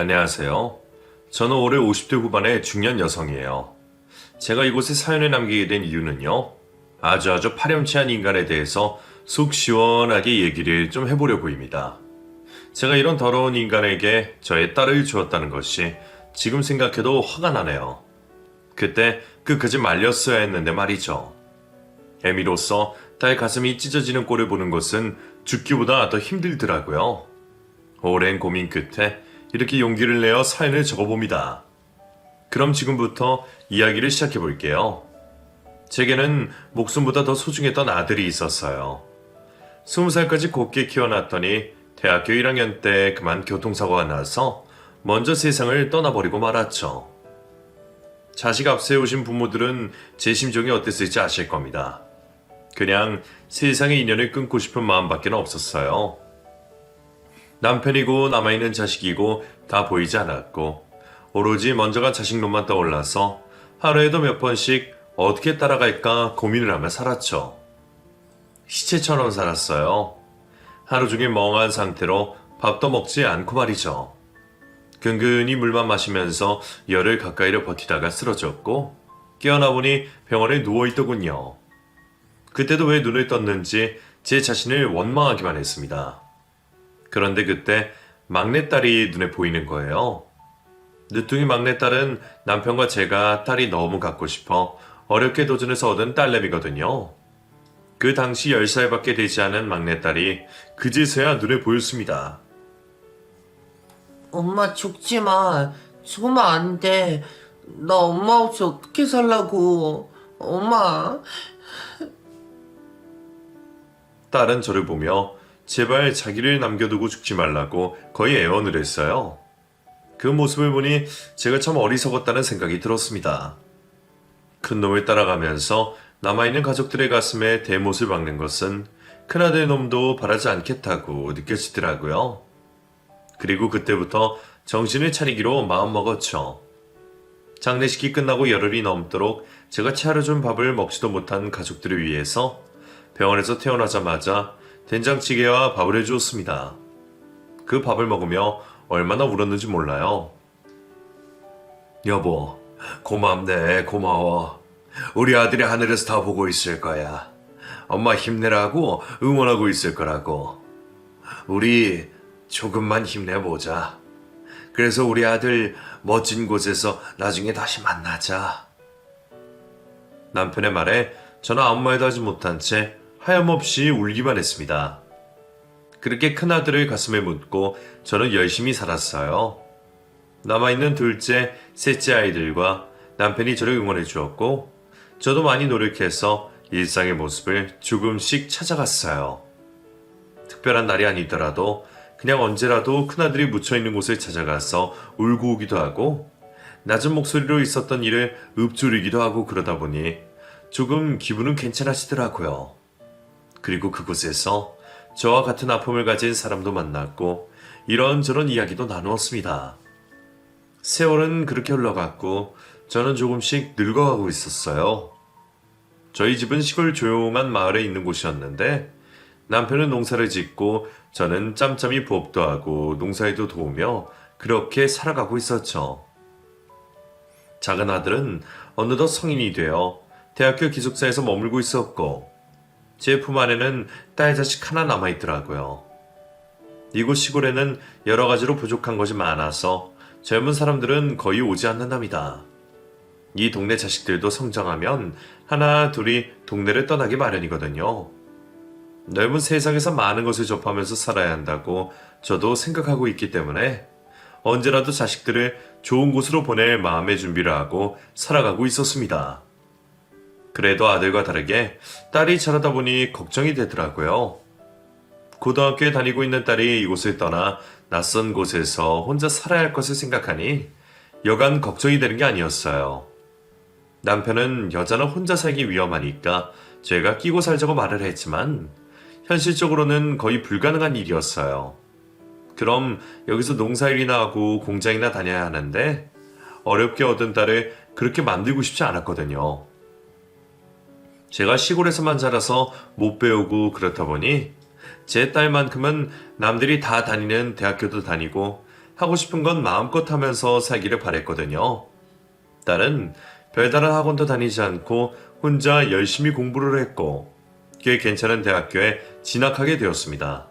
안녕하세요. 저는 올해 50대 후반의 중년 여성이에요. 제가 이곳에 사연을 남기게 된 이유는요. 아주 파렴치한 인간에 대해서 속 시원하게 얘기를 좀 해보려고입니다. 제가 이런 더러운 인간에게 저의 딸을 주었다는 것이 지금 생각해도 화가 나네요. 그때 끝까지 말렸어야 했는데 말이죠. 애미로서 딸 가슴이 찢어지는 꼴을 보는 것은 죽기보다 더 힘들더라고요. 오랜 고민 끝에 이렇게 용기를 내어 사연을 적어봅니다. 그럼 지금부터 이야기를 시작해 볼게요. 제게는 목숨보다 더 소중했던 아들이 있었어요. 20살까지 곱게 키워놨더니 대학교 1학년 때 그만 교통사고가 나서 먼저 세상을 떠나버리고 말았죠. 자식 앞세우신 부모들은 제 심정이 어땠을지 아실 겁니다. 그냥 세상의 인연을 끊고 싶은 마음밖에 없었어요. 남편이고 남아있는 자식이고 다 보이지 않았고 오로지 먼저가 자식놈만 떠올라서 하루에도 몇 번씩 어떻게 따라갈까 고민을 하며 살았죠. 시체처럼 살았어요. 하루 종일 멍한 상태로 밥도 먹지 않고 말이죠. 근근히 물만 마시면서 열흘 가까이를 버티다가 쓰러졌고 깨어나 보니 병원에 누워있더군요. 그때도 왜 눈을 떴는지 제 자신을 원망하기만 했습니다. 그런데 그때 막내딸이 눈에 보이는 거예요. 늦둥이 막내딸은 남편과 제가 딸이 너무 갖고 싶어 어렵게 도전해서 얻은 딸내미거든요. 그 당시 10살밖에 되지 않은 막내딸이 그제서야 눈에 보였습니다. 엄마 죽지 마. 죽으면 안 돼. 나 엄마 없이 어떻게 살라고. 엄마. 딸은 저를 보며 제발 자기를 남겨두고 죽지 말라고 거의 애원을 했어요. 그 모습을 보니 제가 참 어리석었다는 생각이 들었습니다. 큰 놈을 따라가면서 남아있는 가족들의 가슴에 대못을 박는 것은 큰아들 놈도 바라지 않겠다고 느껴지더라고요. 그리고 그때부터 정신을 차리기로 마음먹었죠. 장례식이 끝나고 열흘이 넘도록 제가 차려준 밥을 먹지도 못한 가족들을 위해서 병원에서 태어나자마자 된장찌개와 밥을 해주었습니다. 그 밥을 먹으며 얼마나 울었는지 몰라요. 여보, 고맙네, 고마워. 우리 아들이 하늘에서 다 보고 있을 거야. 엄마 힘내라고 응원하고 있을 거라고. 우리 조금만 힘내보자. 그래서 우리 아들 멋진 곳에서 나중에 다시 만나자. 남편의 말에 저는 아무 말도 하지 못한 채 하염없이 울기만 했습니다. 그렇게 큰아들을 가슴에 묻고 저는 열심히 살았어요. 남아있는 둘째, 셋째 아이들과 남편이 저를 응원해 주었고 저도 많이 노력해서 일상의 모습을 조금씩 찾아갔어요. 특별한 날이 아니더라도 그냥 언제라도 큰아들이 묻혀있는 곳을 찾아가서 울고 오기도 하고 낮은 목소리로 있었던 일을 읊조리기도 하고 그러다 보니 조금 기분은 괜찮아지더라고요. 그리고 그곳에서 저와 같은 아픔을 가진 사람도 만났고 이런저런 이야기도 나누었습니다. 세월은 그렇게 흘러갔고 저는 조금씩 늙어가고 있었어요. 저희 집은 시골 조용한 마을에 있는 곳이었는데 남편은 농사를 짓고 저는 짬짬이 부업도 하고 농사에도 도우며 그렇게 살아가고 있었죠. 작은 아들은 어느덧 성인이 되어 대학교 기숙사에서 머물고 있었고 제 품 안에는 딸 자식 하나 남아있더라고요. 이곳 시골에는 여러 가지로 부족한 것이 많아서 젊은 사람들은 거의 오지 않는답니다. 이 동네 자식들도 성장하면 하나 둘이 동네를 떠나기 마련이거든요. 넓은 세상에서 많은 것을 접하면서 살아야 한다고 저도 생각하고 있기 때문에 언제라도 자식들을 좋은 곳으로 보낼 마음의 준비를 하고 살아가고 있었습니다. 그래도 아들과 다르게 딸이 자라다 보니 걱정이 되더라고요. 고등학교에 다니고 있는 딸이 이곳을 떠나 낯선 곳에서 혼자 살아야 할 것을 생각하니 여간 걱정이 되는 게 아니었어요. 남편은 여자는 혼자 살기 위험하니까 제가 끼고 살자고 말을 했지만 현실적으로는 거의 불가능한 일이었어요. 그럼 여기서 농사일이나 하고 공장이나 다녀야 하는데 어렵게 얻은 딸을 그렇게 만들고 싶지 않았거든요. 제가 시골에서만 자라서 못 배우고 그렇다 보니 제 딸만큼은 남들이 다 다니는 대학교도 다니고 하고 싶은 건 마음껏 하면서 살기를 바랬거든요. 딸은 별다른 학원도 다니지 않고 혼자 열심히 공부를 했고 꽤 괜찮은 대학교에 진학하게 되었습니다.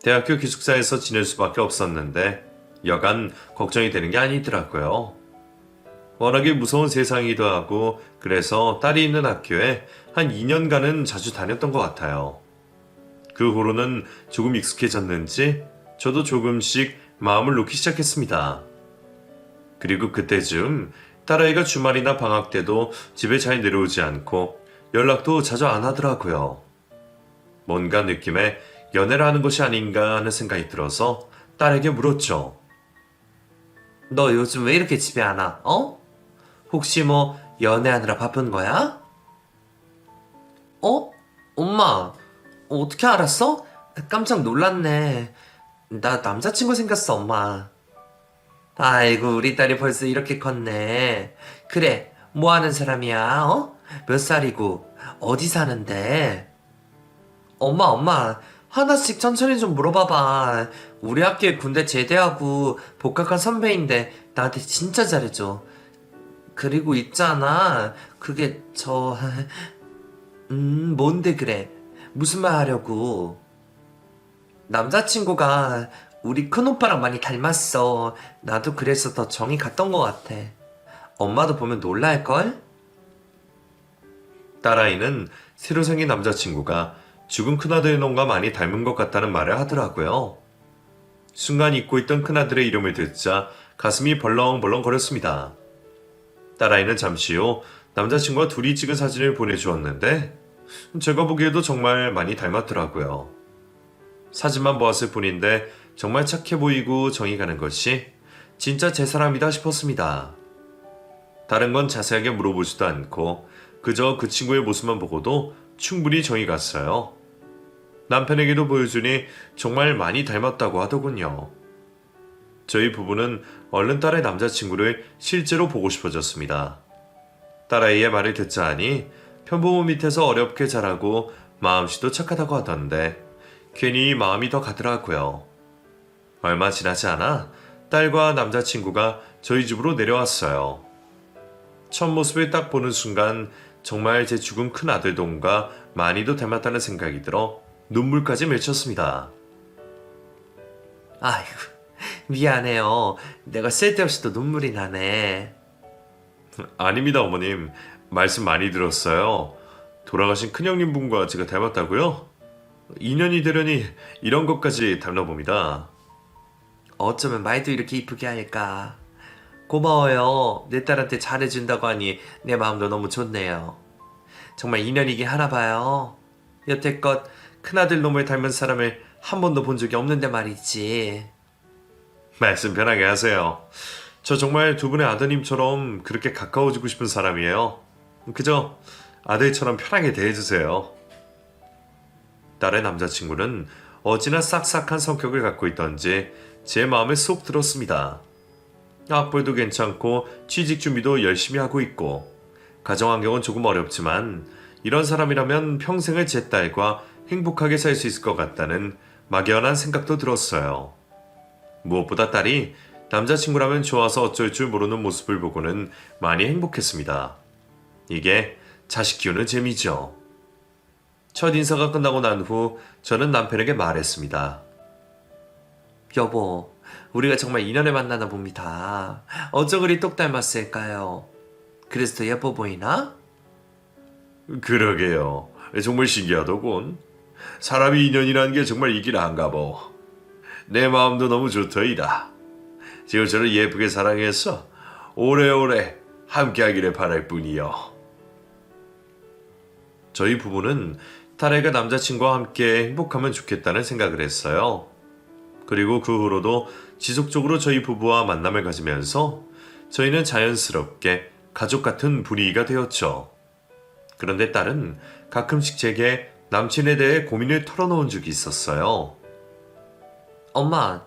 대학교 기숙사에서 지낼 수밖에 없었는데 여간 걱정이 되는 게 아니더라고요. 워낙에 무서운 세상이기도 하고 그래서 딸이 있는 학교에 한 2년간은 자주 다녔던 것 같아요. 그 후로는 조금 익숙해졌는지 저도 조금씩 마음을 놓기 시작했습니다. 그리고 그때쯤 딸아이가 주말이나 방학 때도 집에 잘 내려오지 않고 연락도 자주 안 하더라고요. 뭔가 느낌에 연애를 하는 것이 아닌가 하는 생각이 들어서 딸에게 물었죠. 너 요즘 왜 이렇게 집에 안 와? 어? 혹시 뭐 연애하느라 바쁜 거야? 어? 엄마, 어떻게 알았어? 깜짝 놀랐네. 나 남자친구 생겼어, 엄마. 아이고, 우리 딸이 벌써 이렇게 컸네. 그래, 뭐 하는 사람이야, 어? 몇 살이고, 어디 사는데? 엄마, 하나씩 천천히 좀 물어봐봐. 우리 학교에 군대 제대하고 복학한 선배인데, 나한테 진짜 잘해줘. 그리고 있잖아, 그게 뭔데 그래? 무슨 말 하려고? 남자친구가 우리 큰오빠랑 많이 닮았어. 나도 그래서 더 정이 갔던 것 같아. 엄마도 보면 놀랄걸? 딸아이는 새로 생긴 남자친구가 죽은 큰아들 놈과 많이 닮은 것 같다는 말을 하더라고요. 순간 잊고 있던 큰아들의 이름을 듣자 가슴이 벌렁벌렁 거렸습니다. 딸아이는 잠시 후 남자친구와 둘이 찍은 사진을 보내주었는데 제가 보기에도 정말 많이 닮았더라고요. 사진만 보았을 뿐인데 정말 착해 보이고 정이 가는 것이 진짜 제 사람이다 싶었습니다. 다른 건 자세하게 물어보지도 않고 그저 그 친구의 모습만 보고도 충분히 정이 갔어요. 남편에게도 보여주니 정말 많이 닮았다고 하더군요. 저희 부부는 얼른 딸의 남자친구를 실제로 보고 싶어졌습니다. 딸아이의 말을 듣자 하니 편부모 밑에서 어렵게 자라고 마음씨도 착하다고 하던데 괜히 마음이 더 가더라고요. 얼마 지나지 않아 딸과 남자친구가 저희 집으로 내려왔어요. 첫 모습을 딱 보는 순간 정말 제 죽은 큰 아들놈과 많이도 닮았다는 생각이 들어 눈물까지 맺혔습니다. 아이고, 미안해요. 내가 쓸데없이 또 눈물이 나네. 아닙니다, 어머님. 말씀 많이 들었어요. 돌아가신 큰형님 분과 제가 닮았다고요? 2년이 되려니 이런 것까지 닮나 봅니다. 어쩌면 말도 이렇게 이쁘게 할까. 고마워요. 내 딸한테 잘해준다고 하니 내 마음도 너무 좋네요. 정말 인연이긴 하나 봐요. 여태껏 큰아들 놈을 닮은 사람을 한 번도 본 적이 없는데 말이지. 말씀 편하게 하세요. 저 정말 두 분의 아드님처럼 그렇게 가까워지고 싶은 사람이에요. 그저 아들처럼 편하게 대해주세요. 딸의 남자친구는 어찌나 싹싹한 성격을 갖고 있던지 제 마음에 쏙 들었습니다. 학벌도 괜찮고 취직 준비도 열심히 하고 있고 가정 환경은 조금 어렵지만 이런 사람이라면 평생을 제 딸과 행복하게 살 수 있을 것 같다는 막연한 생각도 들었어요. 무엇보다 딸이 남자친구라면 좋아서 어쩔 줄 모르는 모습을 보고는 많이 행복했습니다. 이게 자식 키우는 재미죠. 첫 인사가 끝나고 난 후 저는 남편에게 말했습니다. 여보, 우리가 정말 인연을 만나나 봅니다. 어쩌 그리 똑 닮았을까요? 그래서 더 예뻐 보이나? 그러게요. 정말 신기하더군. 사람이 인연이라는 게 정말 있긴 한가 보. 내 마음도 너무 좋더이다. 지금처럼 예쁘게 사랑해서 오래오래 함께하기를 바랄 뿐이요. 저희 부부는 딸애가 남자친구와 함께 행복하면 좋겠다는 생각을 했어요. 그리고 그 후로도 지속적으로 저희 부부와 만남을 가지면서 저희는 자연스럽게 가족 같은 분위기가 되었죠. 그런데 딸은 가끔씩 제게 남친에 대해 고민을 털어놓은 적이 있었어요. 엄마,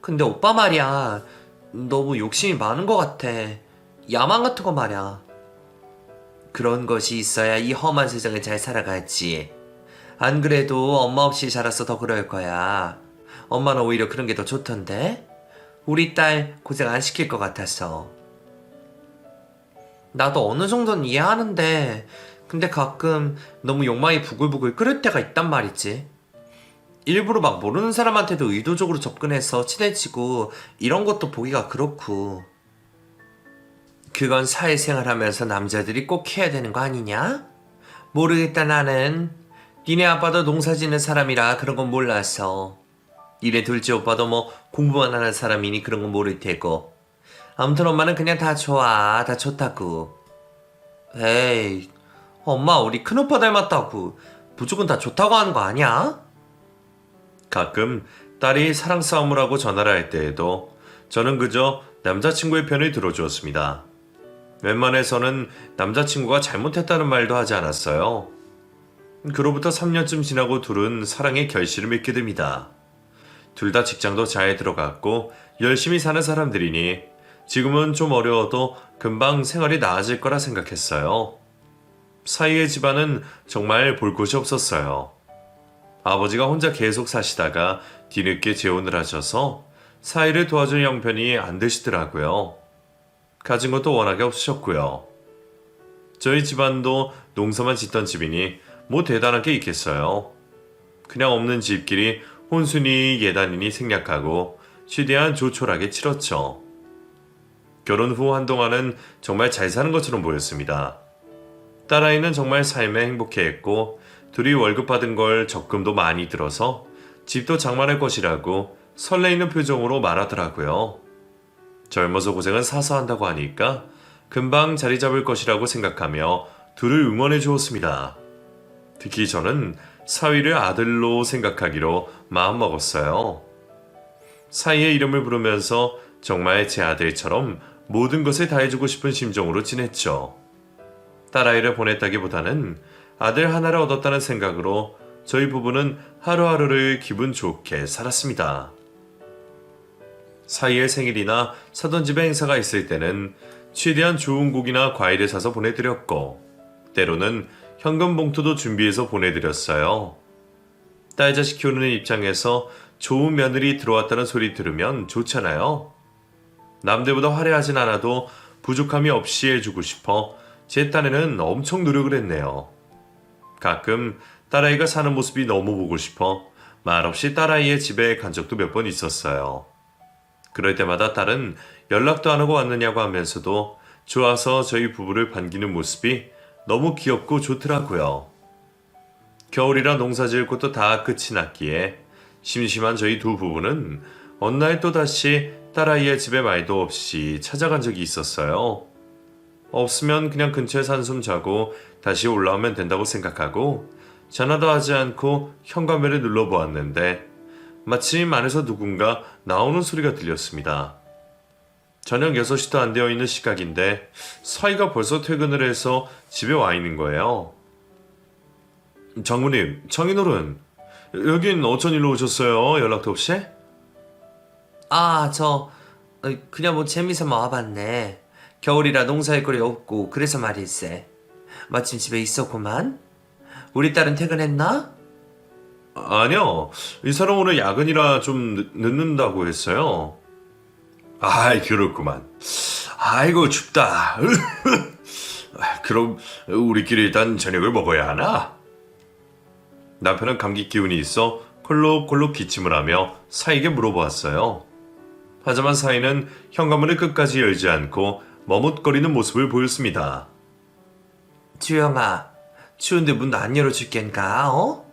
근데 오빠 말이야. 너무 욕심이 많은 것 같아. 야망 같은 거 말이야. 그런 것이 있어야 이 험한 세상을 잘 살아가지. 안 그래도 엄마 없이 자라서 더 그럴 거야. 엄마는 오히려 그런 게 더 좋던데? 우리 딸 고생 안 시킬 것 같아서. 나도 어느 정도는 이해하는데, 근데 가끔 너무 욕망이 부글부글 끓을 때가 있단 말이지. 일부러 막 모르는 사람한테도 의도적으로 접근해서 친해지고 이런 것도 보기가 그렇고. 그건 사회생활 하면서 남자들이 꼭 해야 되는 거 아니냐? 모르겠다 나는. 니네 아빠도 농사 짓는 사람이라 그런 건 몰라서. 니네 둘째 오빠도 뭐 공부만 하는 사람이니 그런 건 모를 테고. 아무튼 엄마는 그냥 다 좋아. 다 좋다고. 에이, 엄마 우리 큰오빠 닮았다고. 무조건 다 좋다고 하는 거 아니야? 가끔 딸이 사랑 싸움을 하고 전화를 할 때에도 저는 그저 남자친구의 편을 들어주었습니다. 웬만해서는 남자친구가 잘못했다는 말도 하지 않았어요. 그로부터 3년쯤 지나고 둘은 사랑의 결실을 맺게 됩니다. 둘 다 직장도 잘 들어갔고 열심히 사는 사람들이니 지금은 좀 어려워도 금방 생활이 나아질 거라 생각했어요. 사이의 집안은 정말 볼 곳이 없었어요. 아버지가 혼자 계속 사시다가 뒤늦게 재혼을 하셔서 사이를 도와줄 형편이 안 되시더라고요. 가진 것도 워낙에 없으셨고요. 저희 집안도 농사만 짓던 집이니 뭐 대단한 게 있겠어요. 그냥 없는 집끼리 혼순이 예단이니 생략하고 최대한 조촐하게 치렀죠. 결혼 후 한동안은 정말 잘 사는 것처럼 보였습니다. 딸아이는 정말 삶에 행복해했고 둘이 월급 받은 걸 적금도 많이 들어서 집도 장만할 것이라고 설레이는 표정으로 말하더라고요. 젊어서 고생은 사서 한다고 하니까 금방 자리 잡을 것이라고 생각하며 둘을 응원해 주었습니다. 특히 저는 사위를 아들로 생각하기로 마음먹었어요. 사위의 이름을 부르면서 정말 제 아들처럼 모든 것을 다해주고 싶은 심정으로 지냈죠. 딸아이를 보냈다기보다는 아들 하나를 얻었다는 생각으로 저희 부부는 하루하루를 기분 좋게 살았습니다. 사위의 생일이나 사돈 집에 행사가 있을 때는 최대한 좋은 고기나 과일을 사서 보내드렸고 때로는 현금 봉투도 준비해서 보내드렸어요. 딸 자식 키우는 입장에서 좋은 며느리 들어왔다는 소리 들으면 좋잖아요. 남들보다 화려하진 않아도 부족함이 없이 해주고 싶어 제 딴에는 엄청 노력을 했네요. 가끔 딸아이가 사는 모습이 너무 보고 싶어 말없이 딸아이의 집에 간 적도 몇 번 있었어요. 그럴 때마다 딸은 연락도 안 하고 왔느냐고 하면서도 좋아서 저희 부부를 반기는 모습이 너무 귀엽고 좋더라고요. 겨울이라 농사 지을 곳도 다 끝이 났기에 심심한 저희 두 부부는 어느 날 또다시 딸아이의 집에 말도 없이 찾아간 적이 있었어요. 없으면 그냥 근처에 한숨 자고 다시 올라오면 된다고 생각하고 전화도 하지 않고 현관벨을 눌러보았는데 마침 안에서 누군가 나오는 소리가 들렸습니다. 저녁 6시도 안 되어 있는 시각인데 사이가 벌써 퇴근을 해서 집에 와 있는 거예요. 장모님, 장인어른, 여긴 어쩐 일로 오셨어요? 연락도 없이? 그냥 뭐 재미삼아 와봤네. 겨울이라 농사할 거리 없고 그래서 말일세. 마침 집에 있었구만. 우리 딸은 퇴근했나? 아니요, 이 사람 오늘 야근이라 좀 늦는다고 했어요. 아이, 그렇구만. 아이고, 춥다. 그럼 우리끼리 일단 저녁을 먹어야 하나? 남편은 감기 기운이 있어 콜록콜록 기침을 하며 사이에게 물어보았어요. 하지만 사이는 현관문을 끝까지 열지 않고 머뭇거리는 모습을 보였습니다. 주영아, 추운데 문 안 열어줄겐가, 어?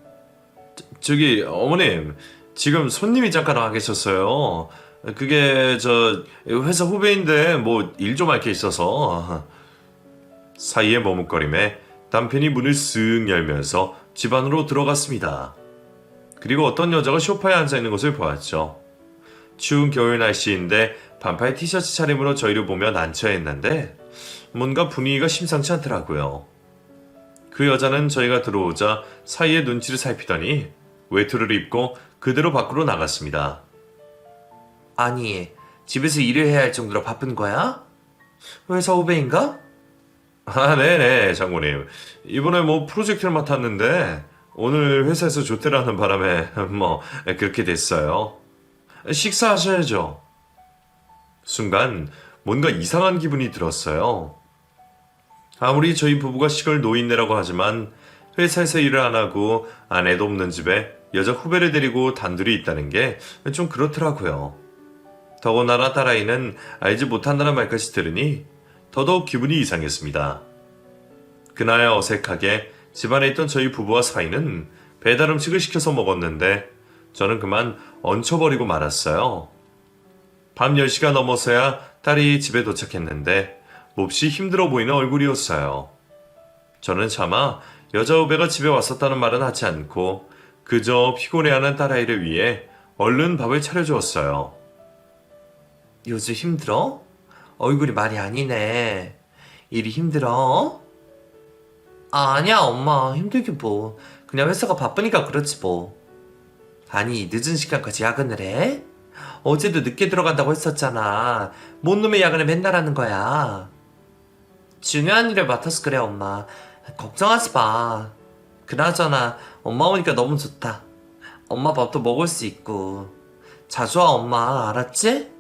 저기 어머님, 지금 손님이 잠깐 와 계셨어요. 그게 저 회사 후배인데 뭐 일 좀 할 게 있어서. 사이의 머뭇거림에 남편이 문을 쓱 열면서 집 안으로 들어갔습니다. 그리고 어떤 여자가 소파에 앉아있는 것을 보았죠. 추운 겨울 날씨인데 반팔 티셔츠 차림으로 저희를 보며 난처했는데 뭔가 분위기가 심상치 않더라고요. 그 여자는 저희가 들어오자 사이의 눈치를 살피더니 외투를 입고 그대로 밖으로 나갔습니다. 아니, 집에서 일을 해야 할 정도로 바쁜 거야? 회사 후배인가? 아, 네네, 장모님. 이번에 뭐 프로젝트를 맡았는데 오늘 회사에서 조퇴를 하는 바람에 뭐 그렇게 됐어요. 식사하셔야죠. 순간 뭔가 이상한 기분이 들었어요. 아무리 저희 부부가 시골 노인네라고 하지만 회사에서 일을 안 하고 아내도 없는 집에 여자 후배를 데리고 단둘이 있다는 게 좀 그렇더라고요. 더군다나 딸아이는 알지 못한다는 말까지 들으니 더더욱 기분이 이상했습니다. 그날 어색하게 집안에 있던 저희 부부와 사이는 배달 음식을 시켜서 먹었는데 저는 그만 얹혀버리고 말았어요. 밤 10시가 넘어서야 딸이 집에 도착했는데 몹시 힘들어 보이는 얼굴이었어요. 저는 차마 여자 후배가 집에 왔었다는 말은 하지 않고 그저 피곤해하는 딸아이를 위해 얼른 밥을 차려주었어요. 요즘 힘들어? 얼굴이 말이 아니네. 일이 힘들어? 아니야, 엄마. 힘들긴 뭐. 그냥 회사가 바쁘니까 그렇지 뭐. 아니, 늦은 시간까지 야근을 해? 어제도 늦게 들어간다고 했었잖아. 뭔 놈의 야근을 맨날 하는 거야. 중요한 일을 맡아서 그래, 엄마. 걱정하지 마. 그나저나 엄마 오니까 너무 좋다. 엄마 밥도 먹을 수 있고. 자주 와, 엄마. 알았지?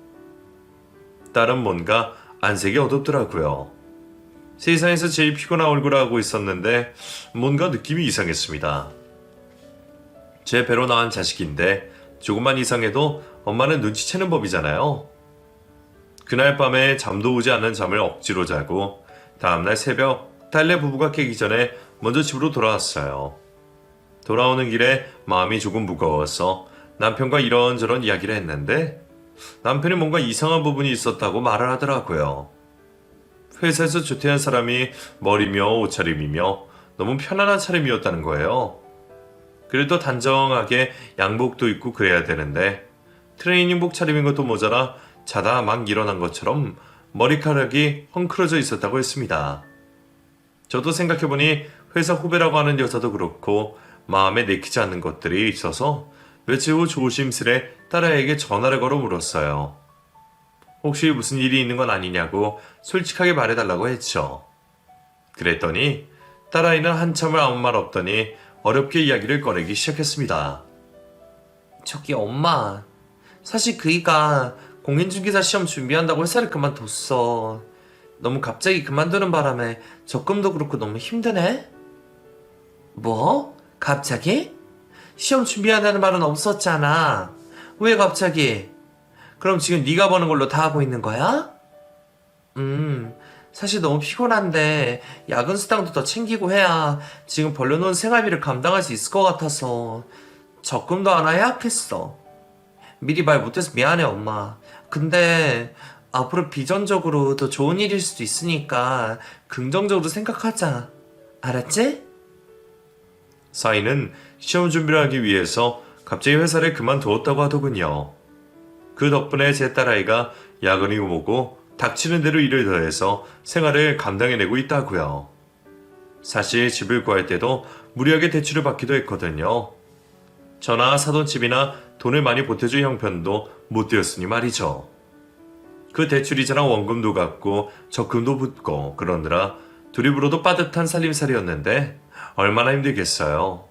딸은 뭔가 안색이 어둡더라고요. 세상에서 제일 피곤한 얼굴을 하고 있었는데 뭔가 느낌이 이상했습니다. 제 배로 나온 자식인데 조금만 이상해도 엄마는 눈치채는 법이잖아요. 그날 밤에 잠도 오지 않는 잠을 억지로 자고 다음날 새벽 딸네 부부가 깨기 전에 먼저 집으로 돌아왔어요. 돌아오는 길에 마음이 조금 무거워서 남편과 이런저런 이야기를 했는데 남편이 뭔가 이상한 부분이 있었다고 말을 하더라고요. 회사에서 조퇴한 사람이 머리며 옷차림이며 너무 편안한 차림이었다는 거예요. 그래도 단정하게 양복도 입고 그래야 되는데 트레이닝복 차림인 것도 모자라 자다 막 일어난 것처럼 머리카락이 헝클어져 있었다고 했습니다. 저도 생각해보니 회사 후배라고 하는 여자도 그렇고 마음에 내키지 않는 것들이 있어서 며칠 후 조심스레 딸아이에게 전화를 걸어 물었어요. 혹시 무슨 일이 있는 건 아니냐고 솔직하게 말해달라고 했죠. 그랬더니 딸아이는 한참을 아무 말 없더니 어렵게 이야기를 꺼내기 시작했습니다. 저기 엄마. 사실 그이가 공인중개사 시험 준비한다고 회사를 그만뒀어. 너무 갑자기 그만두는 바람에 적금도 그렇고 너무 힘드네? 뭐? 갑자기? 시험 준비한다는 말은 없었잖아. 왜 갑자기? 그럼 지금 네가 버는 걸로 다 하고 있는 거야? 사실 너무 피곤한데 야근 수당도 더 챙기고 해야 지금 벌려놓은 생활비를 감당할 수 있을 것 같아서 적금도 하나 해약했어. 미리 말 못해서 미안해, 엄마. 근데 앞으로 비전적으로 더 좋은 일일 수도 있으니까 긍정적으로 생각하자. 알았지? 사이는 시험 준비를 하기 위해서 갑자기 회사를 그만두었다고 하더군요. 그 덕분에 제 딸아이가 야근이 오고 닥치는 대로 일을 더해서 생활을 감당해내고 있다고요. 사실 집을 구할 때도 무리하게 대출을 받기도 했거든요. 저나 사돈 집이나 돈을 많이 보태준 형편도 못 되었으니 말이죠. 그 대출이자랑 원금도 갚고 적금도 붙고 그러느라 둘이 불어도 빠듯한 살림살이였는데 얼마나 힘들겠어요.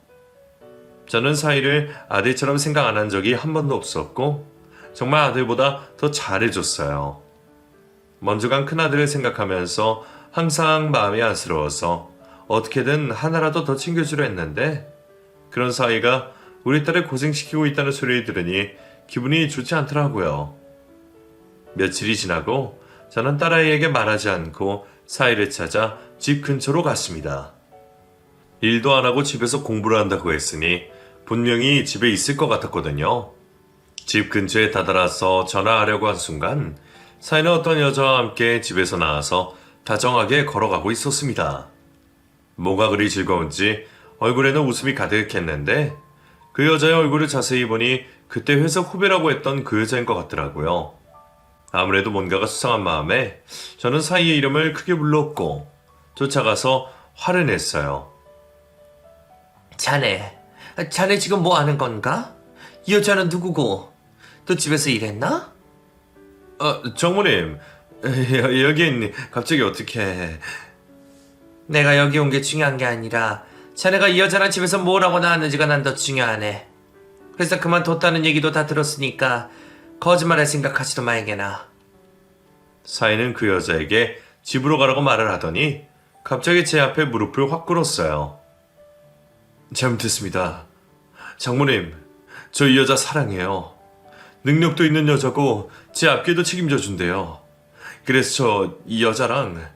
저는 사이를 아들처럼 생각 안 한 적이 한 번도 없었고 정말 아들보다 더 잘해줬어요. 먼저 간 큰아들을 생각하면서 항상 마음이 안쓰러워서 어떻게든 하나라도 더 챙겨주려 했는데 그런 사이가 우리 딸을 고생시키고 있다는 소리를 들으니 기분이 좋지 않더라고요. 며칠이 지나고 저는 딸아이에게 말하지 않고 사이를 찾아 집 근처로 갔습니다. 일도 안 하고 집에서 공부를 한다고 했으니 분명히 집에 있을 것 같았거든요. 집 근처에 다다라서 전화하려고 한 순간 사이는 어떤 여자와 함께 집에서 나와서 다정하게 걸어가고 있었습니다. 뭐가 그리 즐거운지 얼굴에는 웃음이 가득했는데 그 여자의 얼굴을 자세히 보니 그때 회사 후배라고 했던 그 여자인 것 같더라고요. 아무래도 뭔가가 수상한 마음에 저는 사이의 이름을 크게 불렀고 쫓아가서 화를 냈어요. 자네 지금 뭐 하는 건가? 이 여자는 누구고? 또 집에서 일했나? 정모님, 여긴 갑자기 어떻게... 내가 여기 온 게 중요한 게 아니라 자네가 이 여자랑 집에서 뭘 하고 나왔는지가 난 더 중요하네. 회사 그만뒀다는 얘기도 다 들었으니까 거짓말할 생각하지도 말게나. 사이는 그 여자에게 집으로 가라고 말을 하더니 갑자기 제 앞에 무릎을 확 꿇었어요. 잘못했습니다. 장모님, 저 이 여자 사랑해요. 능력도 있는 여자고 제 앞길도 책임져 준대요. 그래서 저 이 여자랑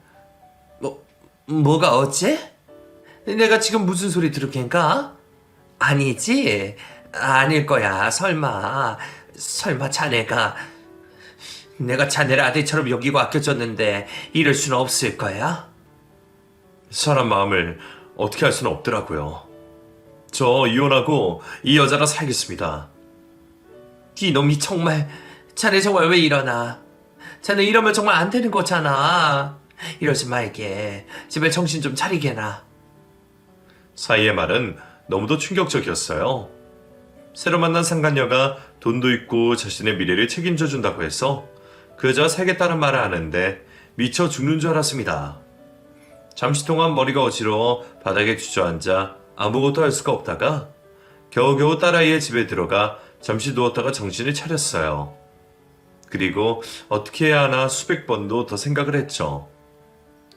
뭐가 어째? 내가 지금 무슨 소리 들을겐가? 아니지? 아닐 거야. 설마 자네가 내가 자네를 아들처럼 여기고 아껴줬는데 이럴 수는 없을 거야? 사람 마음을 어떻게 할 수는 없더라고요. 저 이혼하고 이 여자랑 살겠습니다. 이놈이 정말 자네 정말 왜 이러나? 자네 이러면 정말 안 되는 거잖아. 이러지 말게. 제발 정신 좀 차리게나. 사이의 말은 너무도 충격적이었어요. 새로 만난 상간녀가 돈도 있고 자신의 미래를 책임져 준다고 해서 그 여자와 살겠다는 말을 하는데 미쳐 죽는 줄 알았습니다. 잠시 동안 머리가 어지러워 바닥에 주저앉아 아무것도 할 수가 없다가 겨우겨우 딸아이의 집에 들어가 잠시 누웠다가 정신을 차렸어요. 그리고 어떻게 해야 하나 수백 번도 더 생각을 했죠.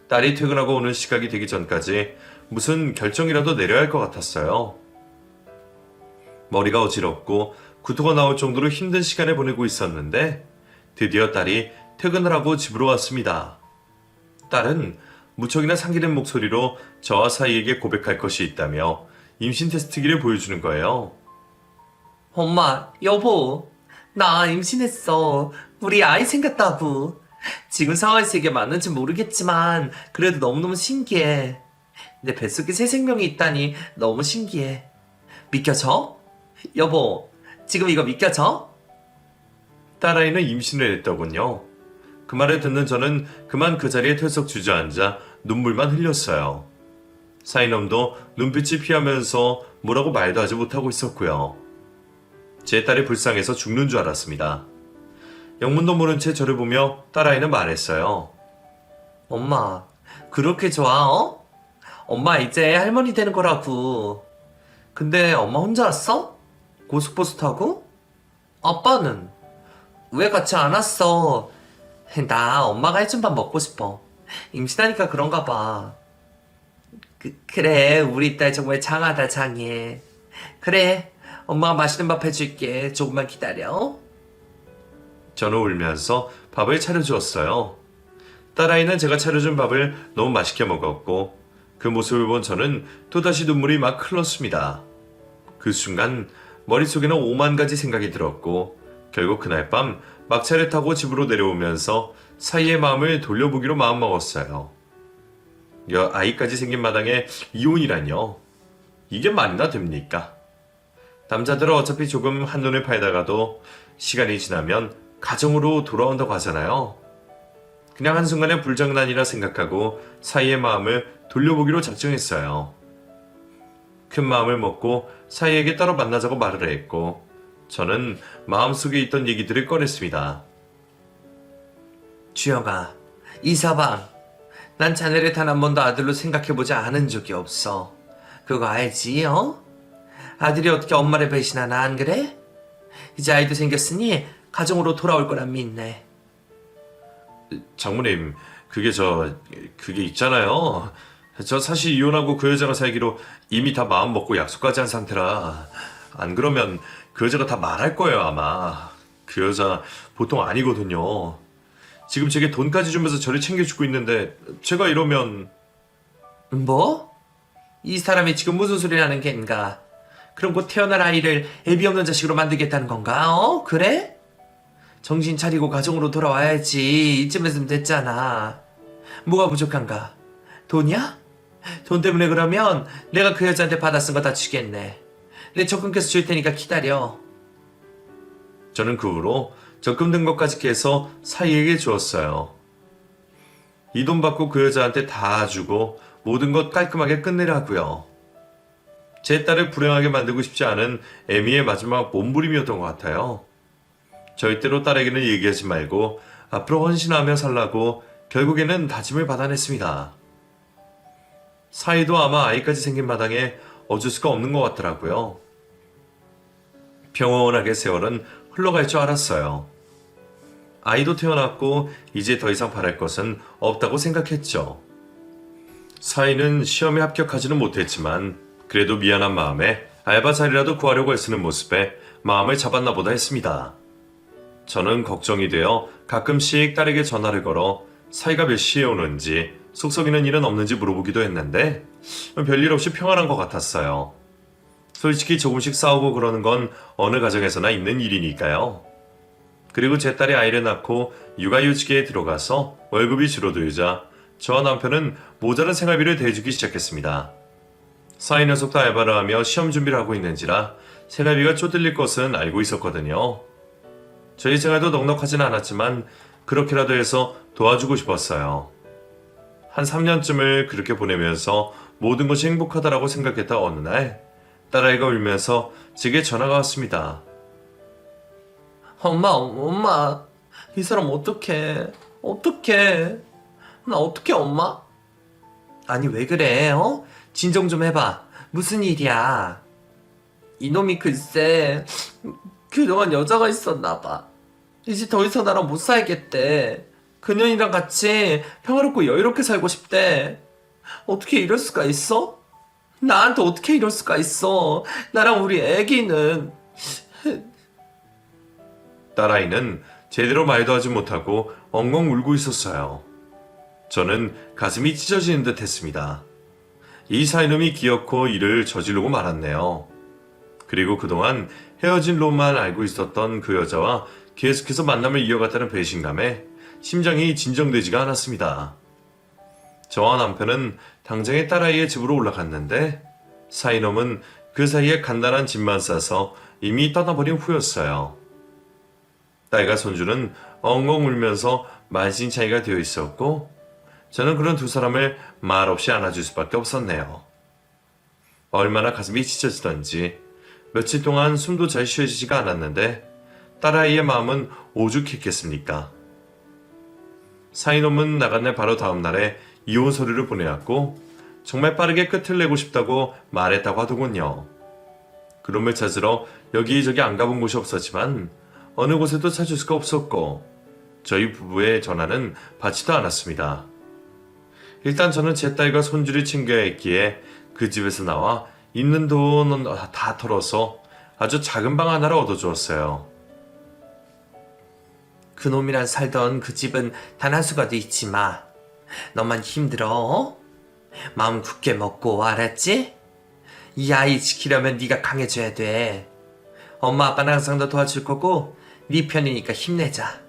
딸이 퇴근하고 오는 시각이 되기 전까지 무슨 결정이라도 내려야 할 것 같았어요. 머리가 어지럽고 구토가 나올 정도로 힘든 시간을 보내고 있었는데 드디어 딸이 퇴근을 하고 집으로 왔습니다. 딸은 무척이나 상기된 목소리로 저와 사이에게 고백할 것이 있다며 임신 테스트기를 보여주는 거예요. 엄마, 여보, 나 임신했어. 우리 아이 생겼다고. 지금 상황에서 이게 맞는지 모르겠지만 그래도 너무너무 신기해. 내 뱃속에 새 생명이 있다니 너무 신기해. 믿겨져? 여보, 지금 이거 믿겨져? 딸아이는 임신을 했더군요. 그 말을 듣는 저는 그만 그 자리에 털썩 주저앉아 눈물만 흘렸어요. 사이놈도 눈빛이 피하면서 뭐라고 말도 하지 못하고 있었고요. 제 딸이 불쌍해서 죽는 줄 알았습니다. 영문도 모른 채 저를 보며 딸아이는 말했어요. 엄마, 그렇게 좋아, 어? 엄마 이제 할머니 되는 거라고. 근데 엄마 혼자 왔어? 고속버스 타고? 아빠는? 왜 같이 안 왔어? 나 엄마가 해준 밥 먹고 싶어. 임신하니까 그런가 봐. 그래, 우리 딸 정말 장하다, 장해. 그래, 엄마가 맛있는 밥 해줄게. 조금만 기다려. 저는 울면서 밥을 차려주었어요. 딸아이는 제가 차려준 밥을 너무 맛있게 먹었고 그 모습을 본 저는 또다시 눈물이 막 흘렀습니다. 그 순간 머릿속에는 5만 가지 생각이 들었고 결국 그날 밤 막차를 타고 집으로 내려오면서 사이의 마음을 돌려보기로 마음먹었어요. 아이까지 생긴 마당에 이혼이란요. 이게 말이나 됩니까? 남자들은 어차피 조금 한눈을 팔다가도 시간이 지나면 가정으로 돌아온다고 하잖아요. 그냥 한순간의 불장난이라 생각하고 사이의 마음을 돌려보기로 작정했어요. 큰 마음을 먹고 사이에게 따로 만나자고 말을 했고 저는 마음속에 있던 얘기들을 꺼냈습니다. 주영아, 이서방, 난 자네를 단 한 번도 아들로 생각해보지 않은 적이 없어. 그거 알지, 어? 아들이 어떻게 엄마를 배신하나, 안 그래? 이제 아이도 생겼으니 가정으로 돌아올 거란 믿네. 장모님, 그게 있잖아요. 저 사실 이혼하고 그 여자가 살기로 이미 다 마음 먹고 약속까지 한 상태라. 안 그러면 그 여자가 다 말할 거예요, 아마. 그 여자 보통 아니거든요. 지금 제게 돈까지 주면서 저를 챙겨주고 있는데 제가 이러면... 뭐? 이 사람이 지금 무슨 소리를 하는 겐가? 그럼 곧 태어날 아이를 애비 없는 자식으로 만들겠다는 건가? 어? 그래? 정신 차리고 가정으로 돌아와야지. 이쯤에서면 됐잖아. 뭐가 부족한가? 돈이야? 돈 때문에 그러면 내가 그 여자한테 받아 쓴 거 다 주겠네. 내 적금해서 줄 테니까 기다려. 저는 그 후로 적금된 것까지 깨서 사이에게 주었어요. 이 돈 받고 그 여자한테 다 주고 모든 것 깔끔하게 끝내라고요. 제 딸을 불행하게 만들고 싶지 않은 애미의 마지막 몸부림이었던 것 같아요. 절대로 딸에게는 얘기하지 말고 앞으로 헌신하며 살라고 결국에는 다짐을 받아냈습니다. 사이도 아마 아이까지 생긴 마당에 어쩔 수가 없는 것 같더라고요. 평온하게 세월은 흘러갈 줄 알았어요. 아이도 태어났고 이제 더 이상 바랄 것은 없다고 생각했죠. 사이는 시험에 합격하지는 못했지만 그래도 미안한 마음에 알바 자리라도 구하려고 애쓰는 모습에 마음을 잡았나 보다 했습니다. 저는 걱정이 되어 가끔씩 딸에게 전화를 걸어 사이가 몇 시에 오는지 속썩이는 일은 없는지 물어보기도 했는데 별일 없이 평안한 것 같았어요. 솔직히 조금씩 싸우고 그러는 건 어느 가정에서나 있는 일이니까요. 그리고 제 딸이 아이를 낳고 육아휴직에 들어가서 월급이 줄어들자 저와 남편은 모자란 생활비를 대주기 시작했습니다. 사이 녀석도 알바를 하며 시험 준비를 하고 있는지라 생활비가 쪼들릴 것은 알고 있었거든요. 저희 생활도 넉넉하진 않았지만 그렇게라도 해서 도와주고 싶었어요. 한 3년쯤을 그렇게 보내면서 모든 것이 행복하다라고 생각했다 어느 날 딸아이가 울면서 제게 전화가 왔습니다. 엄마, 이 사람 어떡해? 나 어떡해, 엄마? 아니, 왜 그래, 어? 진정 좀 해봐. 무슨 일이야? 이놈이 글쎄, 그동안 여자가 있었나봐. 이제 더 이상 나랑 못 살겠대. 그년이랑 같이 평화롭고 여유롭게 살고 싶대. 어떻게 이럴 수가 있어? 나한테 어떻게 이럴 수가 있어? 나랑 우리 애기는. 딸아이는 제대로 말도 하지 못하고 엉엉 울고 있었어요. 저는 가슴이 찢어지는 듯 했습니다. 이 사이놈이 기어코 일을 저지르고 말았네요. 그리고 그동안 헤어진 로만 알고 있었던 그 여자와 계속해서 만남을 이어갔다는 배신감에 심장이 진정되지가 않았습니다. 저와 남편은 당장에 딸아이의 집으로 올라갔는데 사이놈은 그 사이에 간단한 짐만 싸서 이미 떠나버린 후였어요. 딸과 손주는 엉엉 울면서 만신창이가 되어 있었고 저는 그런 두 사람을 말없이 안아줄 수밖에 없었네요. 얼마나 가슴이 찢어지던지 며칠 동안 숨도 잘 쉬어지지가 않았는데 딸아이의 마음은 오죽했겠습니까? 사이놈은 나간 날 바로 다음 날에 이혼 서류를 보내왔고 정말 빠르게 끝을 내고 싶다고 말했다고 하더군요. 그놈을 찾으러 여기저기 안 가본 곳이 없었지만 어느 곳에도 찾을 수가 없었고 저희 부부의 전화는 받지도 않았습니다. 일단 저는 제 딸과 손주를 챙겨야 했기에 그 집에서 나와 있는 돈은 다 털어서 아주 작은 방 하나를 얻어주었어요. 그놈이랑 살던 그 집은 단 한 수가도 있지 마. 너만 힘들어, 어? 마음 굳게 먹고 알았지? 이 아이 지키려면 네가 강해져야 돼. 엄마 아빠는 항상 너 도와줄 거고 네 편이니까 힘내자.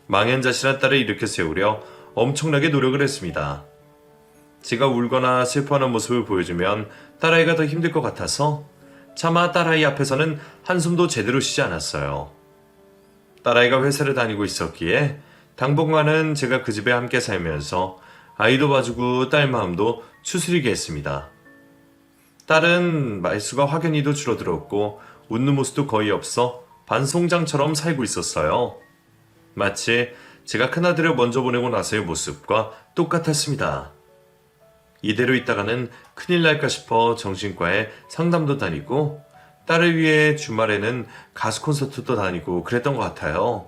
망연자실한 딸을 일으켜 세우려 엄청나게 노력을 했습니다. 제가 울거나 슬퍼하는 모습을 보여주면 딸아이가 더 힘들 것 같아서 차마 딸아이 앞에서는 한숨도 제대로 쉬지 않았어요. 딸아이가 회사를 다니고 있었기에 당분간은 제가 그 집에 함께 살면서 아이도 봐주고 딸 마음도 추스리게 했습니다. 딸은 말수가 확연히도 줄어들었고 웃는 모습도 거의 없어 반송장처럼 살고 있었어요. 마치 제가 큰아들을 먼저 보내고 나서의 모습과 똑같았습니다. 이대로 있다가는 큰일 날까 싶어 정신과에 상담도 다니고 딸을 위해 주말에는 가수 콘서트도 다니고 그랬던 것 같아요.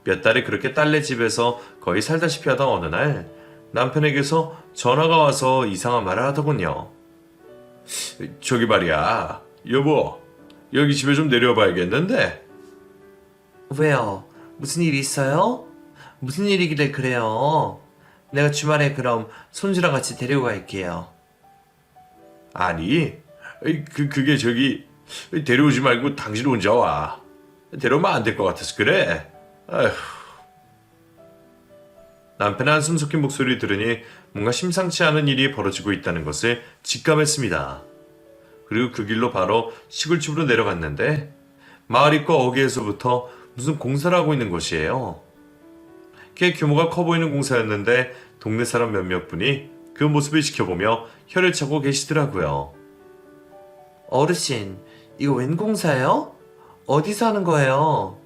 몇 달이 그렇게 딸네 집에서 거의 살다시피 하던 어느 날 남편에게서 전화가 와서 이상한 말을 하더군요. 저기 말이야, 여보, 여기 집에 좀 내려와 봐야겠는데? 왜요? 무슨 일 있어요? 무슨 일이길래 그래요? 내가 주말에 그럼 손주랑 같이 데리고 갈게요. 아니, 그게 저기 데려오지 말고 당신 혼자 와. 데려오면 안 될 것 같아서 그래. 아휴. 남편의 한숨 섞인 목소리를 들으니 뭔가 심상치 않은 일이 벌어지고 있다는 것을 직감했습니다. 그리고 그 길로 바로 시골집으로 내려갔는데 마을 입구 어귀에서부터 무슨 공사를 하고 있는 것이에요. 꽤 규모가 커 보이는 공사였는데 동네 사람 몇몇 분이 그 모습을 지켜보며 혀를 차고 계시더라고요. 어르신, 이거 웬 공사예요? 어디서 하는 거예요?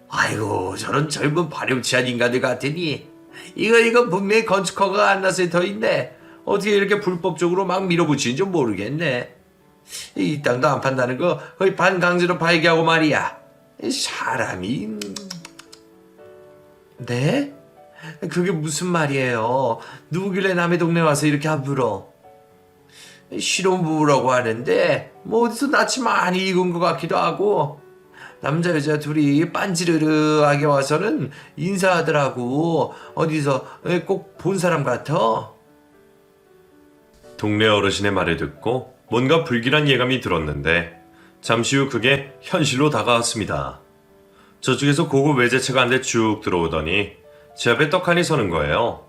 아이고, 저런 젊은 발육치한 인간들 같으니 이거 분명히 건축허가가 안 났을 터인데 어떻게 이렇게 불법적으로 막 밀어붙이는지 모르겠네. 이 땅도 안 판다는 거 거의 반강제로 팔게 하고 말이야. 사람이... 네? 그게 무슨 말이에요? 누구길래 남의 동네 와서 이렇게 함부로? 신혼부부라고 하는데 뭐 어디서 낯이 많이 익은 것 같기도 하고 남자 여자 둘이 빤지르르하게 와서는 인사하더라고. 어디서 꼭 본 사람 같아. 동네 어르신의 말을 듣고 뭔가 불길한 예감이 들었는데 잠시 후 그게 현실로 다가왔습니다. 저쪽에서 고급 외제차가 한 대 쭉 들어오더니 제 앞에 떡하니 서는 거예요.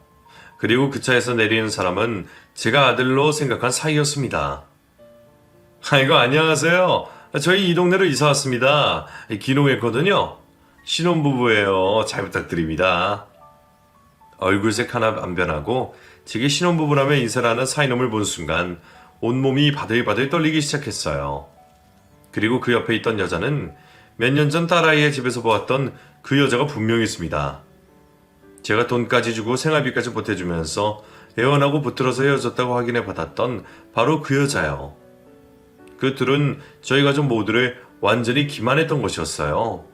그리고 그 차에서 내리는 사람은 제가 아들로 생각한 사이였습니다. 아이고, 안녕하세요. 저희 이 동네로 이사 왔습니다. 기농했거든요. 신혼부부예요. 잘 부탁드립니다. 얼굴색 하나 안 변하고 제게 신혼부부라며 인사를 하는 사이놈을 본 순간 온몸이 바들바들 떨리기 시작했어요. 그리고 그 옆에 있던 여자는 몇 년 전 딸아이의 집에서 보았던 그 여자가 분명히 있습니다. 제가 돈까지 주고 생활비까지 보태주면서 애원하고 붙들어서 헤어졌다고 확인해 받았던 바로 그 여자요. 그 둘은 저희 가족 모두를 완전히 기만했던 것이었어요.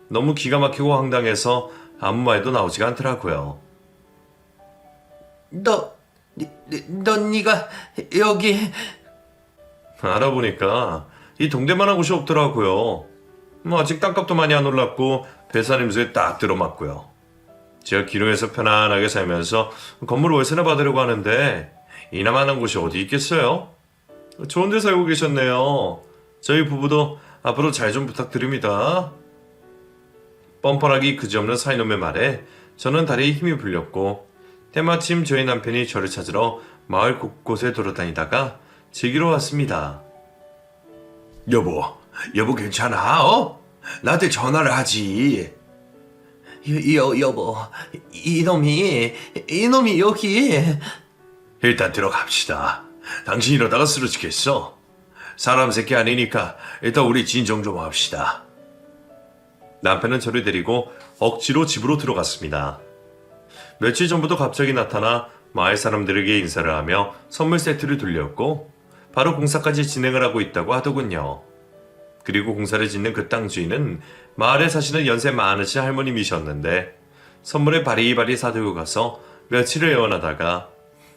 너무 기가 막히고 황당해서 아무 말도 나오지가 않더라고요. 네가 여기... 알아보니까 이 동대만한 곳이 없더라고요. 아직 땅값도 많이 안 올랐고 배산임수에 딱 들어맞고요. 제가 기농에서 편안하게 살면서 건물 월세나 받으려고 하는데 이나만한 곳이 어디 있겠어요? 좋은 데 살고 계셨네요. 저희 부부도 앞으로 잘 좀 부탁드립니다. 뻔뻔하기 그지없는 사이놈의 말에 저는 다리에 힘이 풀렸고 때마침 저희 남편이 저를 찾으러 마을 곳곳에 돌아다니다가 제기로 왔습니다. 여보 괜찮아? 나한테 전화를 하지. 여보, 이놈이 여기... 일단 들어갑시다. 당신 이러다가 쓰러지겠어. 사람 새끼 아니니까 일단 우리 진정 좀 합시다. 남편은 저를 데리고 억지로 집으로 들어갔습니다. 며칠 전부터 갑자기 나타나 마을 사람들에게 인사를 하며 선물 세트를 돌렸고 바로 공사까지 진행을 하고 있다고 하더군요. 그리고 공사를 짓는 그 땅 주인은 마을에 사시는 연세 많으신 할머님이셨는데 선물을 바리바리 사들고 가서 며칠을 애원하다가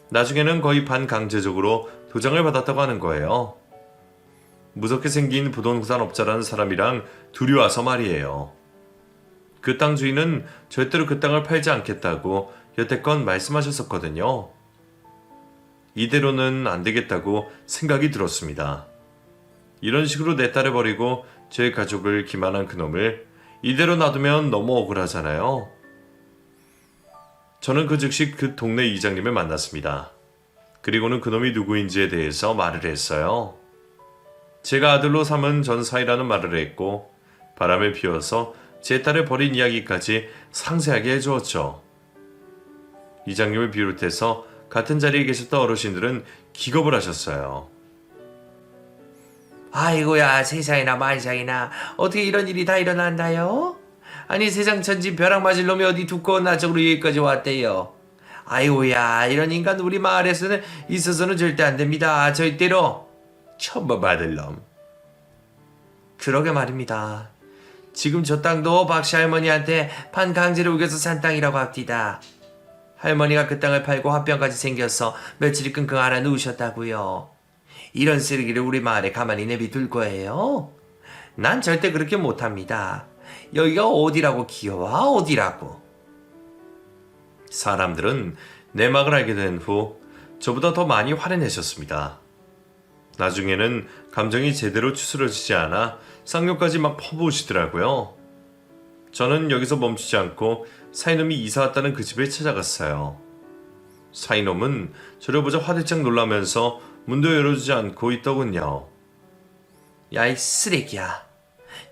나중에는 거의 반강제적으로 도장을 받았다고 하는 거예요. 무섭게 생긴 부동산 업자라는 사람이랑 둘이 와서 말이에요. 그 땅 주인은 절대로 그 땅을 팔지 않겠다고 여태껏 말씀하셨었거든요. 이대로는 안 되겠다고 생각이 들었습니다. 이런 식으로 내 딸을 버리고 제 가족을 기만한 그놈을 이대로 놔두면 너무 억울하잖아요. 저는 그 즉시 그 동네 이장님을 만났습니다. 그리고는 그놈이 누구인지에 대해서 말을 했어요. 제가 아들로 삼은 전 사이라는 말을 했고 바람을 피워서 제 딸을 버린 이야기까지 상세하게 해주었죠. 이장님을 비롯해서 같은 자리에 계셨던 어르신들은 기겁을 하셨어요. 아이고야, 세상이나 만상이나 어떻게 이런 일이 다 일어난다요? 아니 세상 천지 벼락 맞을 놈이 어디 두꺼운 나쪽으로 여기까지 왔대요. 아이고야, 이런 인간 우리 마을에서는 있어서는 절대 안 됩니다. 절대로. 천벌받을 놈. 그러게 말입니다. 지금 저 땅도 박씨 할머니한테 반강제로 우겨서 산 땅이라고 합디다. 할머니가 그 땅을 팔고 화병까지 생겨서 며칠이 끙끙 앓아 누우셨다고요. 이런 쓰레기를 우리 마을에 가만히 내비둘 거예요? 난 절대 그렇게 못합니다. 여기가 어디라고 기어와, 어디라고. 사람들은 내막을 알게 된 후 저보다 더 많이 화를 내셨습니다. 나중에는 감정이 제대로 추스러지지 않아 쌍욕까지 막 퍼부으시더라고요. 저는 여기서 멈추지 않고 사이놈이 이사 왔다는 그 집을 찾아갔어요. 사이놈은 저를 보자 화들짝 놀라면서 문도 열어주지 않고 있더군요. 야, 이 쓰레기야.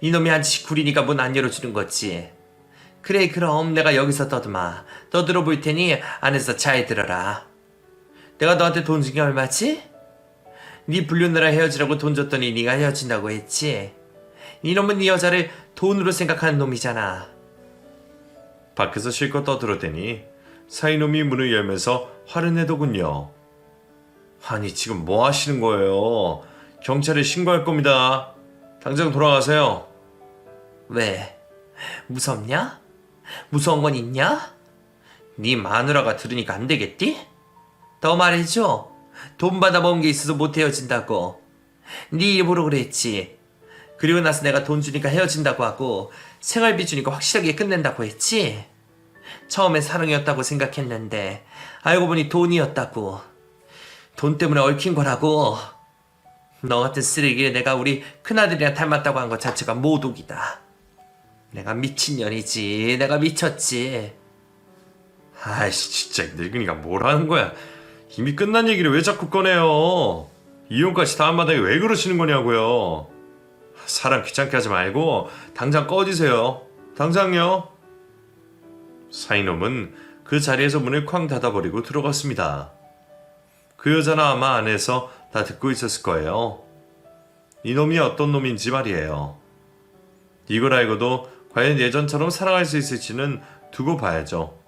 이놈이 한 지구리니까 문 안 열어주는 거지. 그래, 그럼 내가 여기서 떠들어 볼 테니 안에서 잘 들어라. 내가 너한테 돈 준 게 얼마지? 네 불륜나라 헤어지라고 돈 줬더니 네가 헤어진다고 했지. 이놈은 네 여자를 돈으로 생각하는 놈이잖아. 밖에서 실컷 떠들어대니 사이놈이 문을 열면서 화를 내더군요. 아니 지금 뭐 하시는 거예요? 경찰에 신고할 겁니다. 당장 돌아가세요. 왜? 무섭냐? 무서운 건 있냐? 네 마누라가 들으니까 안 되겠디? 더 말해줘. 돈 받아 먹은 게 있어서 못 헤어진다고. 네 입으로 그랬지. 그리고 나서 내가 돈 주니까 헤어진다고 하고 생활비 주니까 확실하게 끝낸다고 했지. 처음엔 사랑이었다고 생각했는데 알고 보니 돈이었다고. 돈 때문에 얽힌 거라고. 너 같은 쓰레기를 내가 우리 큰아들이랑 닮았다고 한 것 자체가 모독이다. 내가 미친년이지. 내가 미쳤지. 아이씨, 진짜 늙은이가 뭘 하는 거야. 이미 끝난 얘기를 왜 자꾸 꺼내요. 이혼까지 다 한마당에 왜 그러시는 거냐고요. 사람 귀찮게 하지 말고 당장 꺼지세요. 당장요. 사이놈은 그 자리에서 문을 쾅 닫아버리고 들어갔습니다. 그 여자는 아마 안에서 다 듣고 있었을 거예요. 이놈이 어떤 놈인지 말이에요. 이걸 알고도 과연 예전처럼 사랑할 수 있을지는 두고 봐야죠.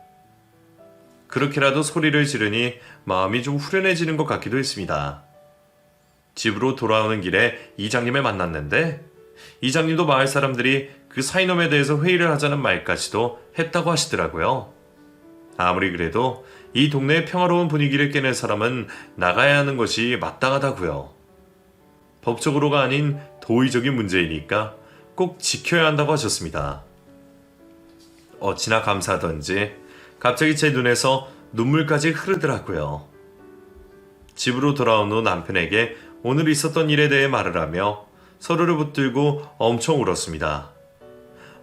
그렇게라도 소리를 지르니 마음이 좀 후련해지는 것 같기도 했습니다. 집으로 돌아오는 길에 이장님을 만났는데 이장님도 마을 사람들이 그 사이놈에 대해서 회의를 하자는 말까지도 했다고 하시더라고요. 아무리 그래도 이 동네의 평화로운 분위기를 깨낼 사람은 나가야 하는 것이 마땅하다고요. 법적으로가 아닌 도의적인 문제이니까 꼭 지켜야 한다고 하셨습니다. 어찌나 감사하던지 갑자기 제 눈에서 눈물까지 흐르더라고요. 집으로 돌아온 후 남편에게 오늘 있었던 일에 대해 말을 하며 서로를 붙들고 엄청 울었습니다.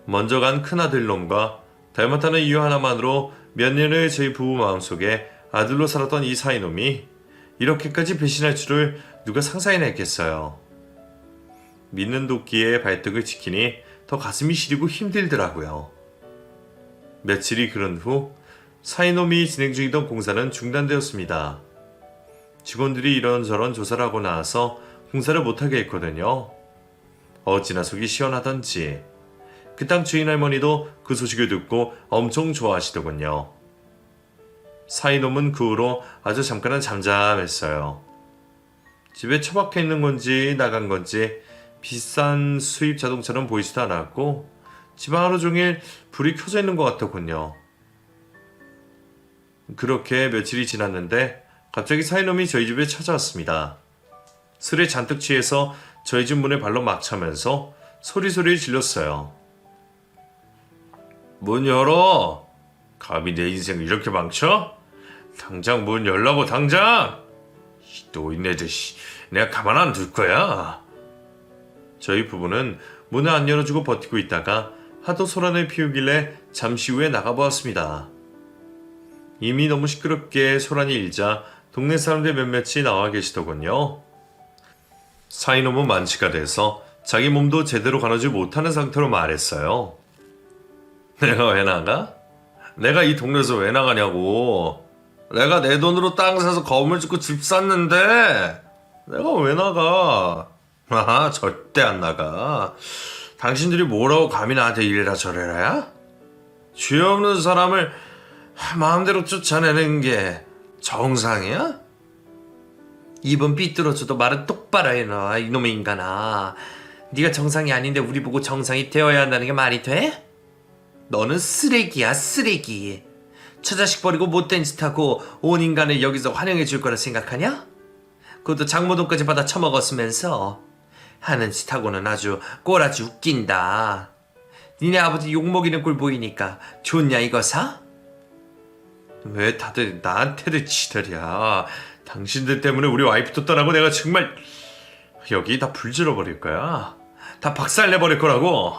먼저 간 큰아들 놈과 닮았다는 이유 하나만으로 몇 년을 저희 부부 마음속에 아들로 살았던 이 사이놈이 이렇게까지 배신할 줄을 누가 상상이나 했겠어요. 믿는 도끼의 발등을 지키니 더 가슴이 시리고 힘들더라고요. 며칠이 흐른 후 사이놈이 진행 중이던 공사는 중단되었습니다. 직원들이 이런저런 조사를 하고 나와서 공사를 못하게 했거든요. 어찌나 속이 시원하던지 그 땅 주인 할머니도 그 소식을 듣고 엄청 좋아하시더군요. 사이놈은 그 후로 아주 잠깐은 잠잠했어요. 집에 처박혀 있는 건지 나간 건지 비싼 수입 자동차는 보이지도 않았고 집안 하루 종일 불이 켜져 있는 것 같더군요. 그렇게 며칠이 지났는데 갑자기 사이놈이 저희 집에 찾아왔습니다. 술에 잔뜩 취해서 저희 집 문에 발로 막 차면서 소리소리 질렀어요. 문 열어! 감히 내 인생을 이렇게 망쳐? 당장 문 열라고 당장! 노인네들 내가 가만 안 둘 거야. 저희 부부는 문을 안 열어주고 버티고 있다가 하도 소란을 피우길래 잠시 후에 나가보았습니다. 이미 너무 시끄럽게 소란이 일자 동네 사람들 몇몇이 나와 계시더군요. 사이놈은 만취가 돼서 자기 몸도 제대로 가누지 못하는 상태로 말했어요. 내가 왜 나가? 내가 이 동네에서 왜 나가냐고. 내가 내 돈으로 땅 사서 건물 짓고 집 샀는데 내가 왜 나가? 아, 절대 안 나가. 당신들이 뭐라고 감히 나한테 이래라 저래라야? 죄 없는 사람을 마음대로 쫓아내는 게 정상이야? 입은 삐뚤어져도 말은 똑바로 해놔, 이놈의 인간아. 네가 정상이 아닌데 우리 보고 정상이 되어야 한다는 게 말이 돼? 너는 쓰레기야, 쓰레기. 처자식 버리고 못된 짓 하고 온 인간을 여기서 환영해 줄 거라 생각하냐? 그것도 장모돈까지 받아 처먹었으면서. 하는 짓 하고는 아주 꼬라지 웃긴다. 니네 아버지 욕먹이는 꼴 보이니까 좋냐 이거사? 왜 다들 나한테를 치더랴. 당신들 때문에 우리 와이프도 떠나고 내가 정말 여기 다 불질러 버릴 거야. 다 박살내 버릴 거라고.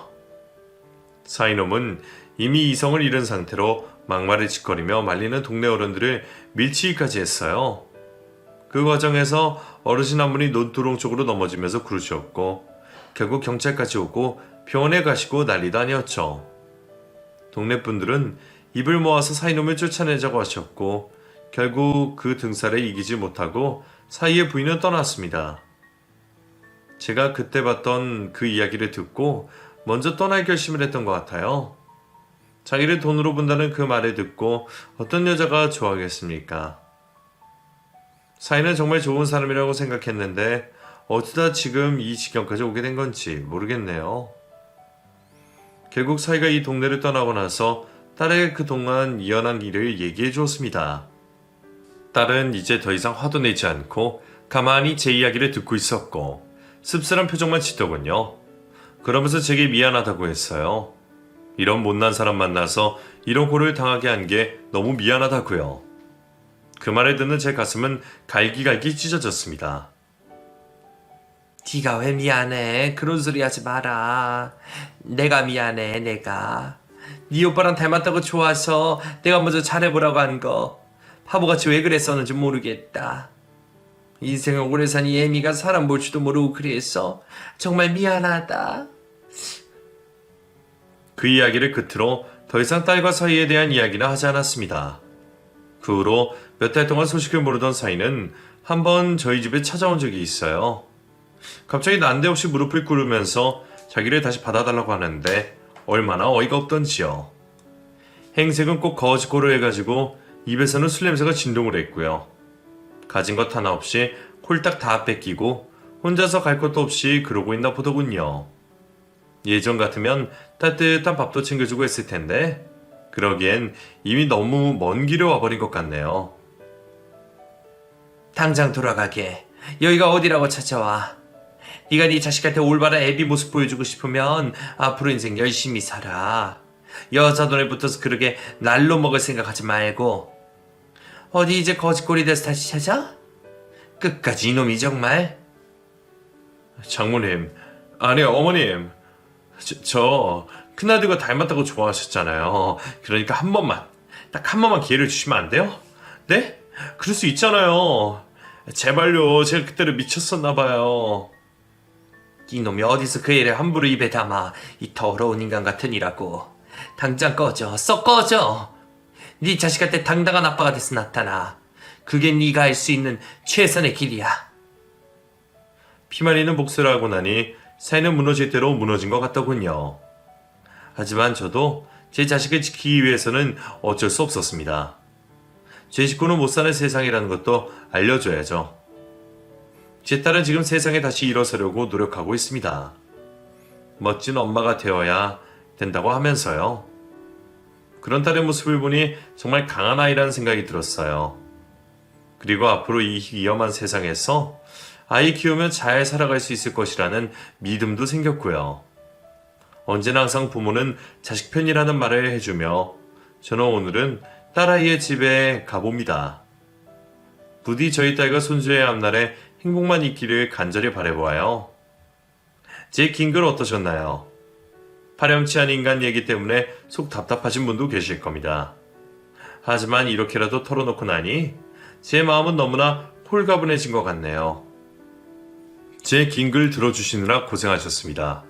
사이놈은 이미 이성을 잃은 상태로 막말을 짓거리며 말리는 동네 어른들을 밀치기까지 했어요. 그 과정에서 어르신 한 분이 논두렁 쪽으로 넘어지면서 구르셨고 결국 경찰까지 오고 병원에 가시고 난리도 아니었죠. 동네 분들은 입을 모아서 사이놈을 쫓아내자고 하셨고 결국 그 등살에 이기지 못하고 사이의 부인은 떠났습니다. 제가 그때 봤던 그 이야기를 듣고 먼저 떠날 결심을 했던 것 같아요. 자기를 돈으로 본다는 그 말을 듣고 어떤 여자가 좋아하겠습니까? 사이는 정말 좋은 사람이라고 생각했는데 어쩌다 지금 이 지경까지 오게 된 건지 모르겠네요. 결국 사이가 이 동네를 떠나고 나서 딸에게 그동안 이어난 일을 얘기해 주었습니다. 딸은 이제 더 이상 화도 내지 않고 가만히 제 이야기를 듣고 있었고 씁쓸한 표정만 짓더군요. 그러면서 제게 미안하다고 했어요. 이런 못난 사람 만나서 이런 꼴을 당하게 한 게 너무 미안하다고요. 그 말을 듣는 제 가슴은 갈기갈기 찢어졌습니다. 네가 왜 미안해? 그런 소리 하지 마라. 내가 미안해, 내가. 네 오빠랑 닮았다고 좋아서 내가 먼저 잘해보라고 한 거. 바보같이 왜 그랬었는지 모르겠다. 인생을 오래 산 이 애미가 사람 볼 줄도 모르고 그랬어. 정말 미안하다. 그 이야기를 끝으로 더 이상 딸과 사이에 대한 이야기는 하지 않았습니다. 그 후로 몇 달 동안 소식을 모르던 사이는 한번 저희 집에 찾아온 적이 있어요. 갑자기 난데없이 무릎을 꿇으면서 자기를 다시 받아달라고 하는데 얼마나 어이가 없던지요. 행색은 꼭 거짓고를 해가지고 입에서는 술 냄새가 진동을 했고요. 가진 것 하나 없이 홀딱 다 뺏기고 혼자서 갈 것도 없이 그러고 있나 보더군요. 예전 같으면 따뜻한 밥도 챙겨주고 했을 텐데 그러기엔 이미 너무 먼 길을 와버린 것 같네요. 당장 돌아가게. 여기가 어디라고 찾아와. 네가 네 자식한테 올바른 애비 모습 보여주고 싶으면 앞으로 인생 열심히 살아. 여자 돈에 붙어서 그렇게 날로 먹을 생각하지 말고. 어디 이제 거짓골이 돼서 다시 찾아? 끝까지 이놈이 정말. 장모님, 아니 어머님, 저 큰아들과 닮았다고 좋아하셨잖아요. 그러니까 한 번만, 딱 한 번만 기회를 주시면 안 돼요? 네? 그럴 수 있잖아요. 제발요, 제가 그때를 미쳤었나봐요. 이놈이 어디서 그 애를 함부로 입에 담아. 이 더러운 인간 같으니라고. 당장 꺼져. 썩 꺼져. 네 자식한테 당당한 아빠가 돼서 나타나. 그게 네가 할 수 있는 최선의 길이야. 피말리는 복수를 하고 나니 사이는 무너질 대로 무너진 것 같더군요. 하지만 저도 제 자식을 지키기 위해서는 어쩔 수 없었습니다. 제 식구는 못 사는 세상이라는 것도 알려줘야죠. 제 딸은 지금 세상에 다시 일어서려고 노력하고 있습니다. 멋진 엄마가 되어야 된다고 하면서요. 그런 딸의 모습을 보니 정말 강한 아이라는 생각이 들었어요. 그리고 앞으로 이 위험한 세상에서 아이 키우면 잘 살아갈 수 있을 것이라는 믿음도 생겼고요. 언제나 항상 부모는 자식 편이라는 말을 해주며 저는 오늘은 딸아이의 집에 가봅니다. 부디 저희 딸과 손주의 앞날에 행복만 있기를 간절히 바라보아요. 제 긴 글 어떠셨나요? 파렴치한 인간 얘기 때문에 속 답답하신 분도 계실 겁니다. 하지만 이렇게라도 털어놓고 나니 제 마음은 너무나 홀가분해진 것 같네요. 제 긴 글 들어주시느라 고생하셨습니다.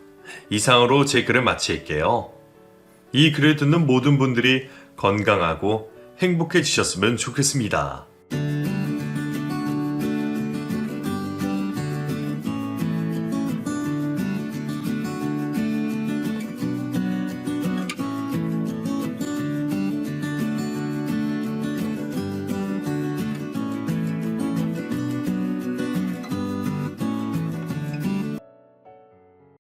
이상으로 제 글을 마칠게요. 이 글을 듣는 모든 분들이 건강하고 행복해지셨으면 좋겠습니다.